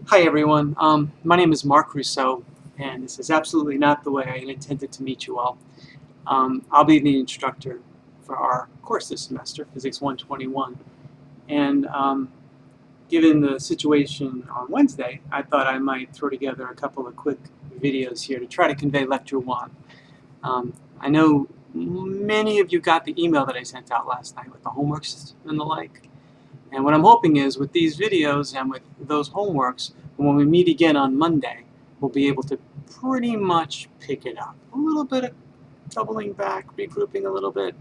Hi everyone, my name is Mark Rousseau, and this is absolutely not the way I intended to meet you all. I'll be the instructor for our course this semester, Physics 121, and given the situation on Wednesday, I thought I might throw together a couple of quick videos here to try to convey Lecture 1. I know many of you got the email that I sent out last night with the homeworks and the like. And what I'm hoping is with these videos and with those homeworks, when we meet again on Monday, we'll be able to pretty much pick it up. A little bit of doubling back, regrouping a little bit,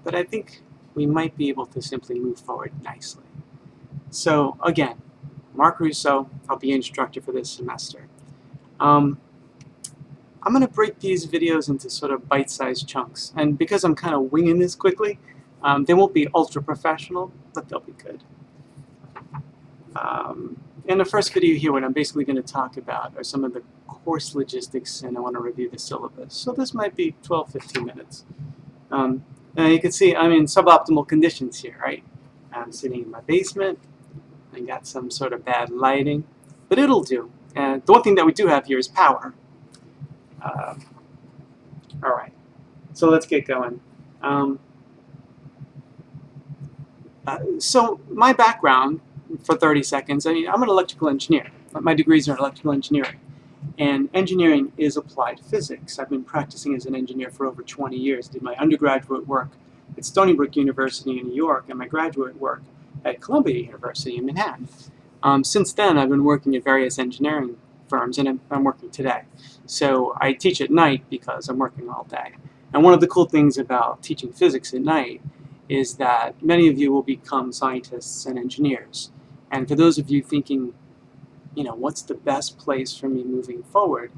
but I think we might be able to simply move forward nicely. So again, Mark Rousseau, I'll be instructor for this semester. I'm going to break these videos into sort of bite-sized chunks, and because I'm kind of winging this quickly, they won't be ultra-professional, but they'll be good. In the first video here, what I'm basically going to talk about are some of the course logistics, and I want to review the syllabus. So this might be 12-15 minutes. And you can see I'm in suboptimal conditions here, right? I'm sitting in my basement. I got some sort of bad lighting, but it'll do. And the one thing that we do have here is power. All right, so let's get going. So my background, for 30 seconds, I'm an electrical engineer. My degrees are in electrical engineering. And engineering is applied physics. I've been practicing as an engineer for over 20 years. Did my undergraduate work at Stony Brook University in New York and my graduate work at Columbia University in Manhattan. Since then, I've been working at various engineering firms, and I'm working today. So I teach at night because I'm working all day. And one of the cool things about teaching physics at night is that many of you will become scientists and engineers. And for those of you thinking, you know, what's the best place for me moving forward,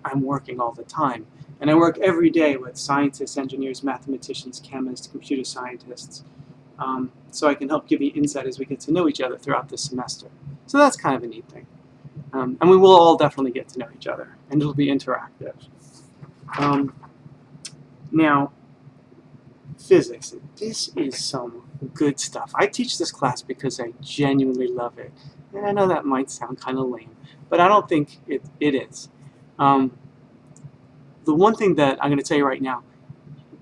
I'm working all the time. And I work every day with scientists, engineers, mathematicians, chemists, computer scientists. So I can help give you insight as we get to know each other throughout this semester. So that's kind of a neat thing. And we will all definitely get to know each other, and it'll be interactive. Now, physics. This is some good stuff. I teach this class because I genuinely love it. And I know that might sound kind of lame, but I don't think it is. The one thing that I'm going to tell you right now,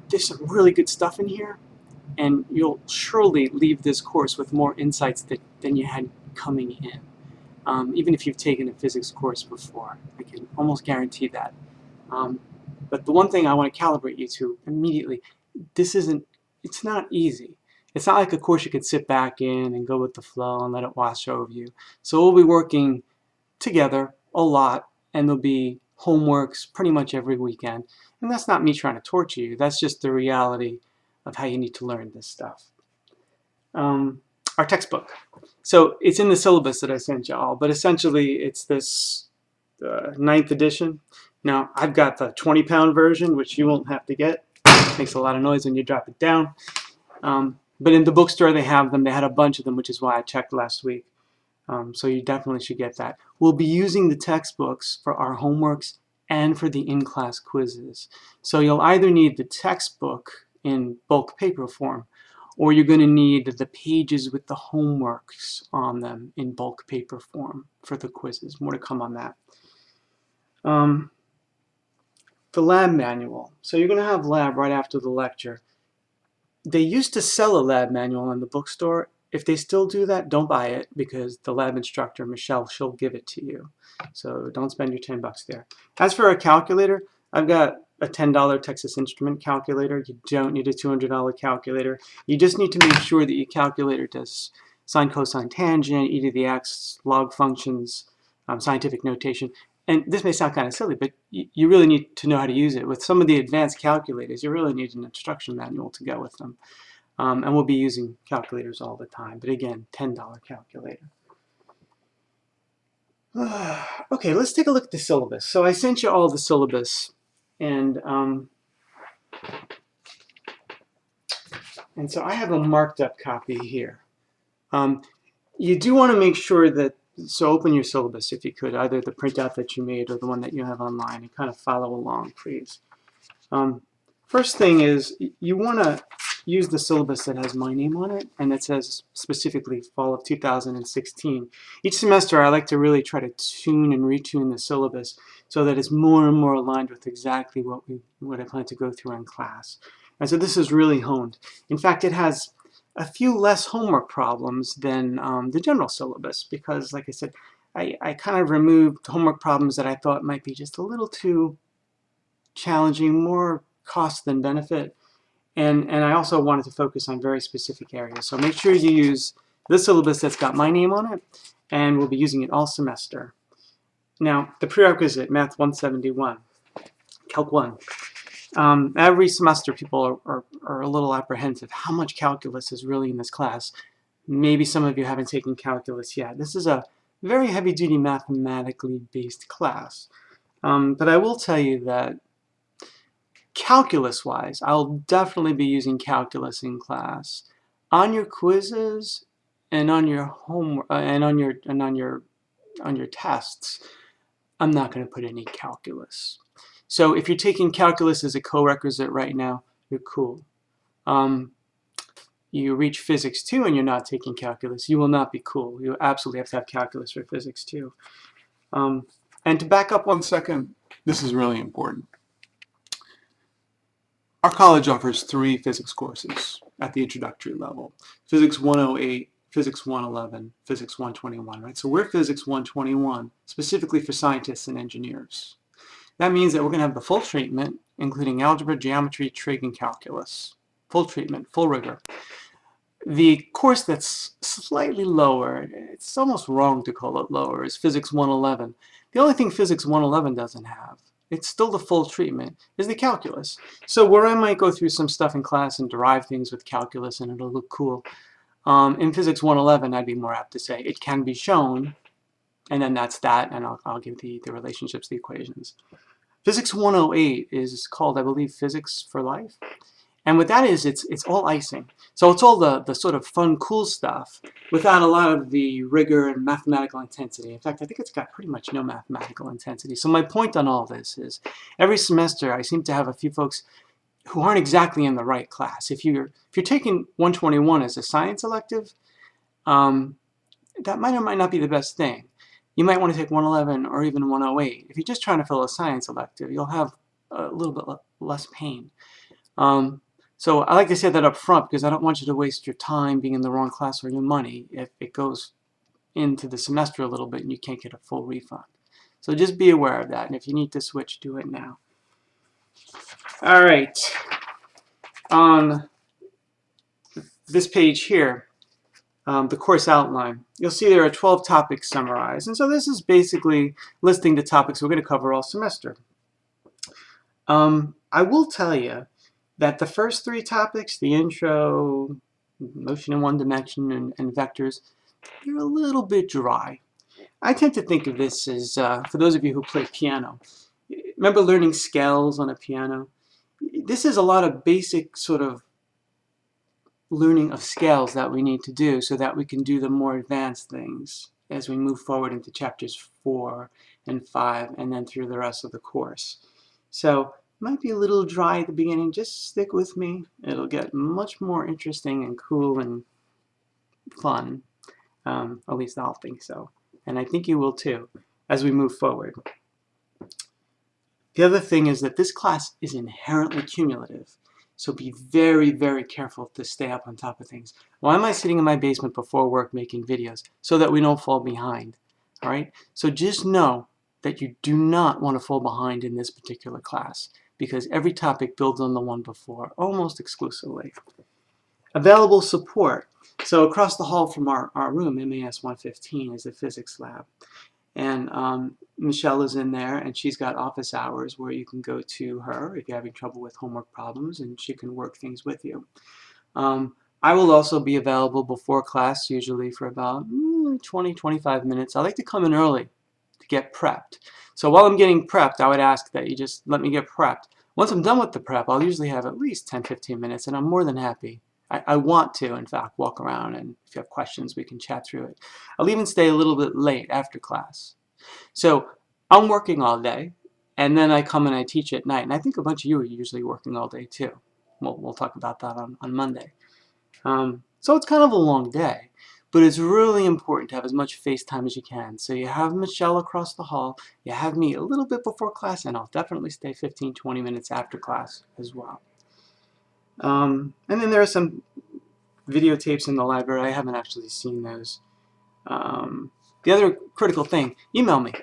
there's some really good stuff in here, and you'll surely leave this course with more insights than you had coming in. Even if you've taken a physics course before, I can almost guarantee that. But the one thing I want to calibrate you to immediately, it's not easy. It's not like a course you could sit back in and go with the flow and let it wash over you. So we'll be working together a lot, and there'll be homeworks pretty much every weekend. And that's not me trying to torture you. That's just the reality of how you need to learn this stuff. Our textbook. So it's in the syllabus that I sent you all, but essentially it's this 9th edition. Now, I've got the 20-pound version, which you won't have to get. It makes a lot of noise when you drop it down. But in the bookstore, they have them. They had a bunch of them, which is why I checked last week. So you definitely should get that. We'll be using the textbooks for our homeworks and for the in-class quizzes. So you'll either need the textbook in bulk paper form, or you're going to need the pages with the homeworks on them in bulk paper form for the quizzes. More to come on that. The lab manual. So you're going to have lab right after the lecture. They used to sell a lab manual in the bookstore. If they still do that, don't buy it, because the lab instructor, Michelle, she'll give it to you. So don't spend your $10 there. As for a calculator, I've got a $10 Texas Instrument calculator. You don't need a $200 calculator. You just need to make sure that your calculator does sine, cosine, tangent, e to the x, log functions, scientific notation. And this may sound kind of silly, but you really need to know how to use it. With some of the advanced calculators, you really need an instruction manual to go with them. And we'll be using calculators all the time. But again, $10 calculator. Okay, let's take a look at the syllabus. So I sent you all the syllabus. And so I have a marked up copy here. You do want to make sure that, so open your syllabus if you could, either the printout that you made or the one that you have online, and kind of follow along, please. First thing is you want use the syllabus that has my name on it and that says specifically fall of 2016. Each semester I like to really try to tune and retune the syllabus so that it's more and more aligned with exactly what I plan to go through in class. And so this is really honed. In fact, it has a few less homework problems than the general syllabus because, like I said, I kind of removed homework problems that I thought might be just a little too challenging, more cost than benefit. And I also wanted to focus on very specific areas. So make sure you use the syllabus that's got my name on it, and we'll be using it all semester. Now, the prerequisite, Math 171, Calc 1. Every semester people are a little apprehensive. How much calculus is really in this class? Maybe some of you haven't taken calculus yet. This is a very heavy-duty mathematically based class. But I will tell you that calculus-wise, I'll definitely be using calculus in class. On your quizzes and on your homework and on your tests, I'm not going to put any calculus. So if you're taking calculus as a co-requisite right now, you're cool. You reach physics 2 and you're not taking calculus, you will not be cool. You absolutely have to have calculus for physics 2. And to back up 1 second, this is really important. Our college offers 3 physics courses at the introductory level. Physics 108, Physics 111, Physics 121, right? So we're Physics 121, specifically for scientists and engineers. That means that we're going to have the full treatment, including algebra, geometry, trig, and calculus. Full treatment, full rigor. The course that's slightly lower, it's almost wrong to call it lower, is Physics 111. The only thing Physics 111 doesn't have, it's still the full treatment, is the calculus. So where I might go through some stuff in class and derive things with calculus and it'll look cool, in Physics 111 I'd be more apt to say it can be shown, and then that's that, and I'll give the relationships, the equations. Physics 108 is called, I believe, Physics for Life. And what that is, it's all icing. So it's all the sort of fun, cool stuff without a lot of the rigor and mathematical intensity. In fact, I think it's got pretty much no mathematical intensity. So my point on all this is every semester I seem to have a few folks who aren't exactly in the right class. If you're taking 121 as a science elective, that might or might not be the best thing. You might want to take 111 or even 108. If you're just trying to fill a science elective, you'll have a little bit less pain. So I like to say that up front because I don't want you to waste your time being in the wrong class or your money if it goes into the semester a little bit and you can't get a full refund. So just be aware of that, and if you need to switch, do it now. All right. On this page here, the course outline, you'll see there are 12 topics summarized. And so this is basically listing the topics we're going to cover all semester. I will tell you that the first 3 topics, the intro, motion in one dimension, and vectors, they're a little bit dry. I tend to think of this as, for those of you who play piano, remember learning scales on a piano? This is a lot of basic sort of learning of scales that we need to do so that we can do the more advanced things as we move forward into chapters 4 and 5 and then through the rest of the course. So might be a little dry at the beginning. Just stick with me. It'll get much more interesting and cool and fun. At least I'll think so. And I think you will too as we move forward. The other thing is that this class is inherently cumulative. So be very, very careful to stay up on top of things. Why am I sitting in my basement before work making videos? So that we don't fall behind. All right? So just know that you do not want to fall behind in this particular class, because every topic builds on the one before, almost exclusively. Available support. So across the hall from our room, MAS 115, is a physics lab. And Michelle is in there, and she's got office hours where you can go to her if you're having trouble with homework problems, and she can work things with you. I will also be available before class, usually for about 20-25 minutes. I like to come in early to get prepped. So while I'm getting prepped, I would ask that you just let me get prepped. Once I'm done with the prep, I'll usually have at least 10-15 minutes, and I'm more than happy. I want to, in fact, walk around, and if you have questions, we can chat through it. I'll even stay a little bit late after class. So I'm working all day, and then I come and I teach at night, and I think a bunch of you are usually working all day too. We'll talk about that on Monday. So it's kind of a long day, but it's really important to have as much face time as you can. So you have Michelle across the hall, you have me a little bit before class, and I'll definitely stay 15-20 minutes after class as well. And then there are some videotapes in the library. I haven't actually seen those. The other critical thing, email me.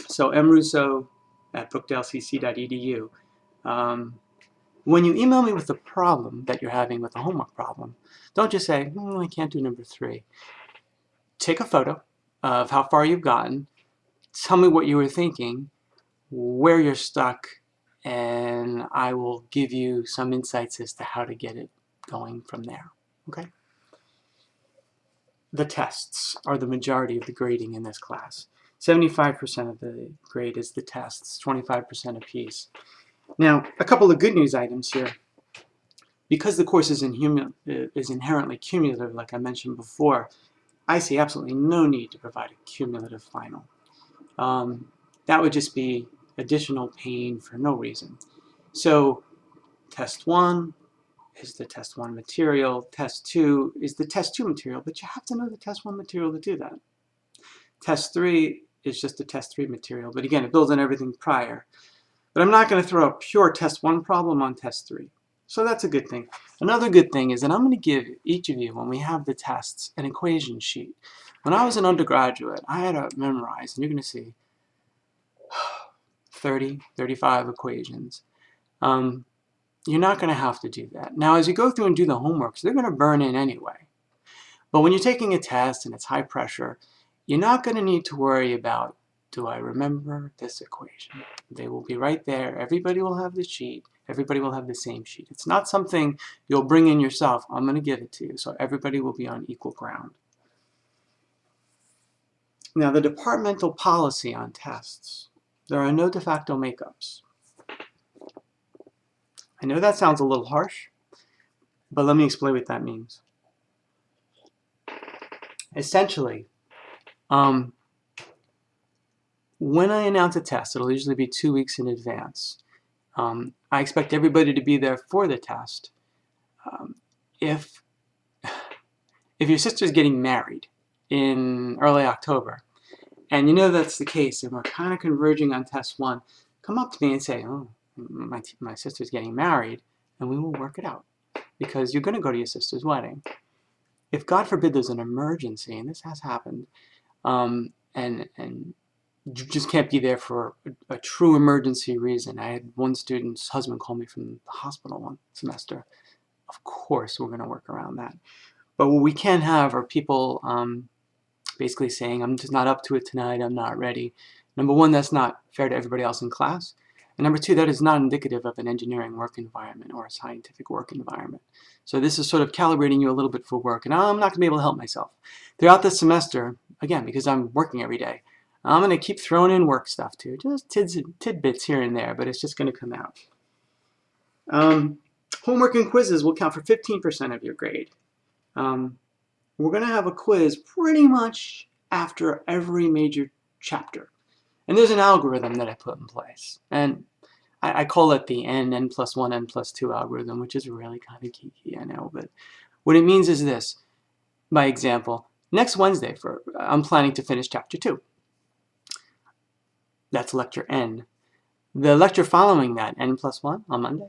So mrusso@brookdalecc.edu. When you email me with the problem that you're having with the homework problem, don't just say, I can't do number 3. Take a photo of how far you've gotten, tell me what you were thinking, where you're stuck, and I will give you some insights as to how to get it going from there. Okay? The tests are the majority of the grading in this class. 75% of the grade is the tests, 25% apiece. Now, a couple of good news items here. Because the course is inherently cumulative, like I mentioned before, I see absolutely no need to provide a cumulative final. That would just be additional pain for no reason. So, test 1 is the test 1 material, test 2 is the test 2 material, but you have to know the test 1 material to do that. Test 3 is just the test 3 material, but again, it builds on everything prior. But I'm not going to throw a pure test 1 problem on test 3. So that's a good thing. Another good thing is that I'm going to give each of you, when we have the tests, an equation sheet. When I was an undergraduate, I had to memorize, and you're going to see 30, 35 equations. You're not going to have to do that. Now, as you go through and do the homeworks, they're going to burn in anyway. But when you're taking a test and it's high pressure, you're not going to need to worry about, do I remember this equation? They will be right there. Everybody will have the sheet. Everybody will have the same sheet. It's not something you'll bring in yourself. I'm going to give it to you. So everybody will be on equal ground. Now, the departmental policy on tests. There are no de facto makeups. I know that sounds a little harsh, but let me explain what that means. Essentially, when I announce a test, it'll usually be 2 weeks in advance. I expect everybody to be there for the test. If your sister's getting married in early October, and you know that's the case, and we're kind of converging on test 1, come up to me and say, oh, my sister's getting married, and we will work it out, because you're going to go to your sister's wedding. If, God forbid, there's an emergency, and this has happened, and you just can't be there for a true emergency reason. I had one student's husband call me from the hospital one semester. Of course, we're going to work around that. But what we can't have are people basically saying, I'm just not up to it tonight, I'm not ready. Number 1, that's not fair to everybody else in class. And number 2, that is not indicative of an engineering work environment or a scientific work environment. So this is sort of calibrating you a little bit for work. And I'm not going to be able to help myself. Throughout the semester, again, because I'm working every day, I'm going to keep throwing in work stuff too. Just tidbits here and there, but it's just going to come out. Homework and quizzes will count for 15% of your grade. We're going to have a quiz pretty much after every major chapter. And there's an algorithm that I put in place. And I call it the n+1, n+2 algorithm, which is really kind of geeky, I know. But what it means is this. By example, next Wednesday, I'm planning to finish chapter 2. That's lecture N. The lecture following that, n+1, on Monday,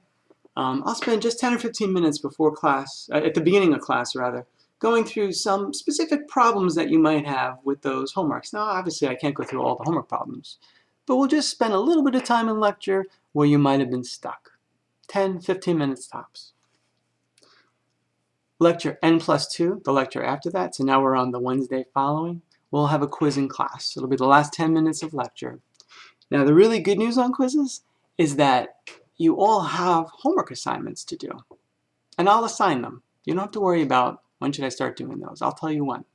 I'll spend just 10 or 15 minutes before class, at the beginning of class rather, going through some specific problems that you might have with those homeworks. Now, obviously, I can't go through all the homework problems, but we'll just spend a little bit of time in lecture where you might have been stuck. 10, 15 minutes tops. Lecture n+2, the lecture after that, so now we're on the Wednesday following, we'll have a quiz in class. It'll be the last 10 minutes of lecture. Now, the really good news on quizzes is that you all have homework assignments to do, and I'll assign them. You don't have to worry about when should I start doing those. I'll tell you when.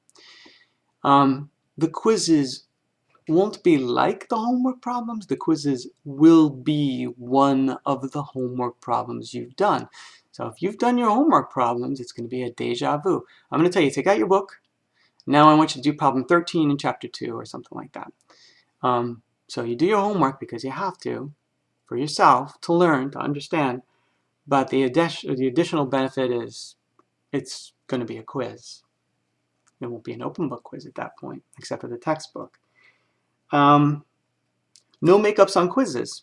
The quizzes won't be like the homework problems. The quizzes will be one of the homework problems you've done. So if you've done your homework problems, it's going to be a deja vu. I'm going to tell you, take out your book. Now I want you to do problem 13 in chapter 2 or something like that. So you do your homework because you have to, for yourself, to learn, to understand. But the additional benefit is it's going to be a quiz. It won't be an open book quiz at that point, except for the textbook. No makeups on quizzes,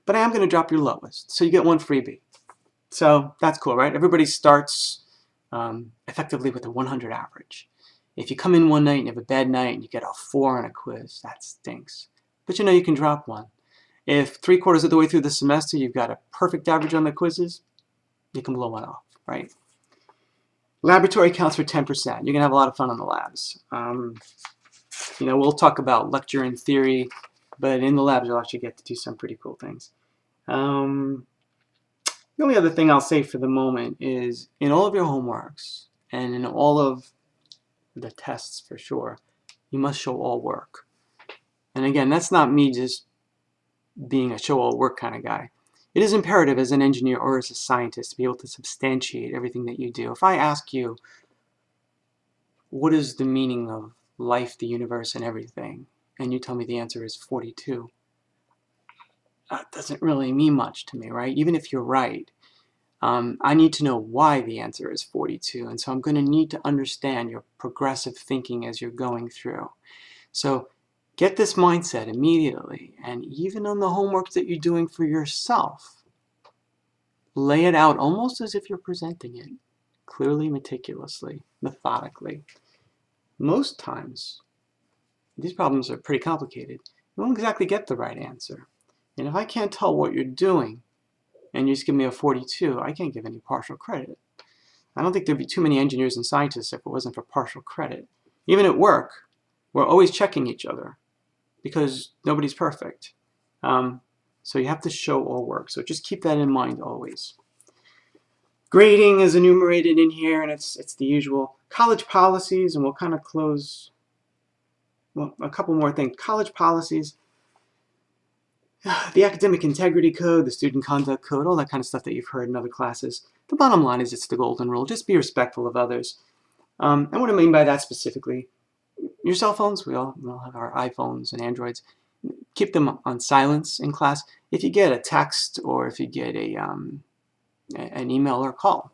but I am going to drop your lowest, so you get one freebie. So that's cool, right? Everybody starts effectively with a 100 average. If you come in one night and you have a bad night and you get a 4 on a quiz, that stinks. But you know you can drop one. If 3/4 of the way through the semester you've got a perfect average on the quizzes, you can blow one off, right? Laboratory counts for 10%. You're going to have a lot of fun on the labs. You know, we'll talk about lecture and theory, but in the labs you'll actually get to do some pretty cool things. The only other thing I'll say for the moment is in all of your homeworks and in all of the tests for sure, you must show all work. And again, that's not me just being a show all work kind of guy. It is imperative as an engineer or as a scientist to be able to substantiate everything that you do. If I ask you, what is the meaning of life, the universe, and everything, and you tell me the answer is 42, that doesn't really mean much to me, right? Even if you're right, I need to know why the answer is 42, and so I'm going to need to understand your progressive thinking as you're going through. So get this mindset immediately, and even on the homework that you're doing for yourself, lay it out almost as if you're presenting it, clearly, meticulously, methodically. Most times, these problems are pretty complicated. You won't exactly get the right answer. And if I can't tell what you're doing, and you just give me a 42, I can't give any partial credit. I don't think there'd be too many engineers and scientists if it wasn't for partial credit. Even at work, we're always checking each other because nobody's perfect. So you have to show all work. So just keep that in mind always. Grading is enumerated in here, and it's the usual. College policies, and we'll kind of close, well, a couple more things. College policies, the Academic Integrity Code, the Student Conduct Code, all that kind of stuff that you've heard in other classes. The bottom line is it's the golden rule. Just be respectful of others. And what I mean by that specifically, your cell phones, we all have our iPhones and Androids. Keep them on silence in class. If you get a text or if you get an email or a call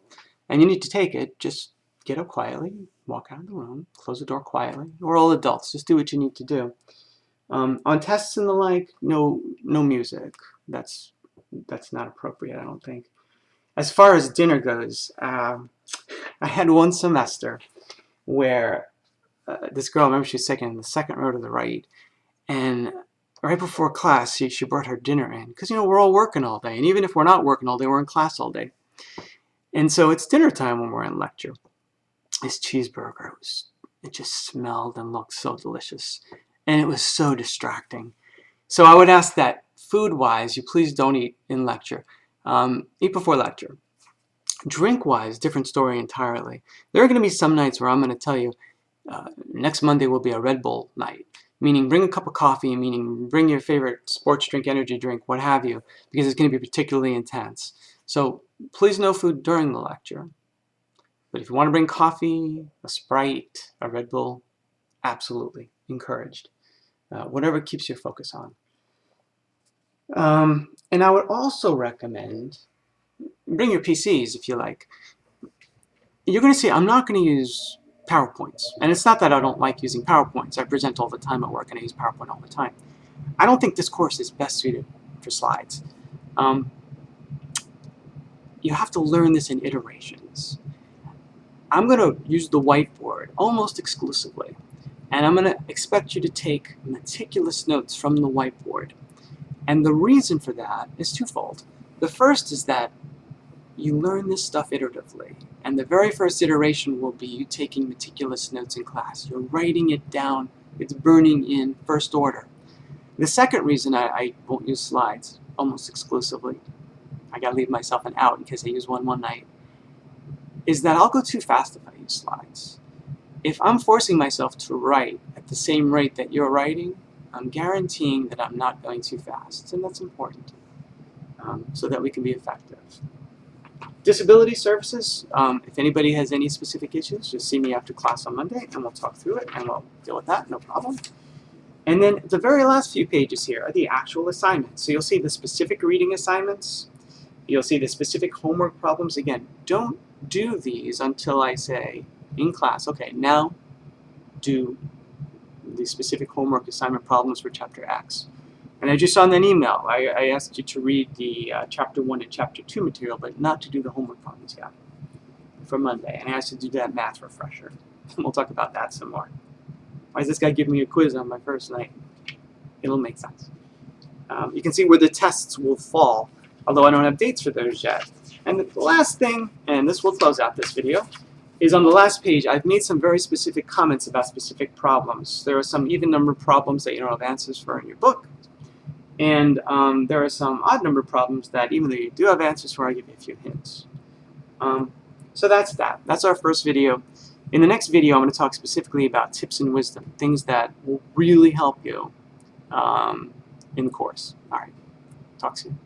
and you need to take it, just get up quietly, walk out of the room, close the door quietly. We're all adults. Just do what you need to do. On tests and the like, no music. That's not appropriate, I don't think. As far as dinner goes, I had one semester where this girl, I remember she was sitting in the second row to the right, and right before class, she brought her dinner in. Because, you know, we're all working all day, and even if we're not working all day, we're in class all day. And so it's dinner time when we're in lecture. This cheeseburger, it just smelled and looked so delicious. And it was so distracting. So I would ask that food-wise, you please don't eat in lecture. Eat before lecture. Drink-wise, different story entirely. There are going to be some nights where I'm going to tell you, next Monday will be a Red Bull night. Meaning bring a cup of coffee, meaning bring your favorite sports drink, energy drink, what have you, because it's going to be particularly intense. So please no food during the lecture. But if you want to bring coffee, a Sprite, a Red Bull, absolutely encouraged. Whatever keeps your focus on. And I would also recommend, bring your PCs if you like. You're going to see I'm not going to use PowerPoints. And it's not that I don't like using PowerPoints. I present all the time at work and I use PowerPoint all the time. I don't think this course is best suited for slides. You have to learn this in iterations. I'm going to use the whiteboard almost exclusively. And I'm going to expect you to take meticulous notes from the whiteboard. And the reason for that is twofold. The first is that you learn this stuff iteratively. And the very first iteration will be you taking meticulous notes in class. You're writing it down. It's burning in first order. The second reason I won't use slides almost exclusively, I got to leave myself an out in case I use one night, is that I'll go too fast if I use slides. If I'm forcing myself to write at the same rate that you're writing, I'm guaranteeing that I'm not going too fast, and that's important so that we can be effective. Disability services, if anybody has any specific issues, just see me after class on Monday, and we'll talk through it, and we'll deal with that, no problem. And then the very last few pages here are the actual assignments. So you'll see the specific reading assignments, You'll see the specific homework problems. Again, don't do these until I say in class, okay, now do the specific homework assignment problems for Chapter X. And as you saw in that email, I asked you to read the Chapter 1 and Chapter 2 material, but not to do the homework problems yet for Monday. And I asked you to do that math refresher. And we'll talk about that some more. Why is this guy giving me a quiz on my first night? It'll make sense. You can see where the tests will fall, although I don't have dates for those yet. And the last thing, and this will close out this video, is on the last page, I've made some very specific comments about specific problems. There are some even number problems that you don't have answers for in your book. And there are some odd number problems that even though you do have answers for, I give you a few hints. So that's that. That's our first video. In the next video, I'm going to talk specifically about tips and wisdom, things that will really help you in the course. All right. Talk soon.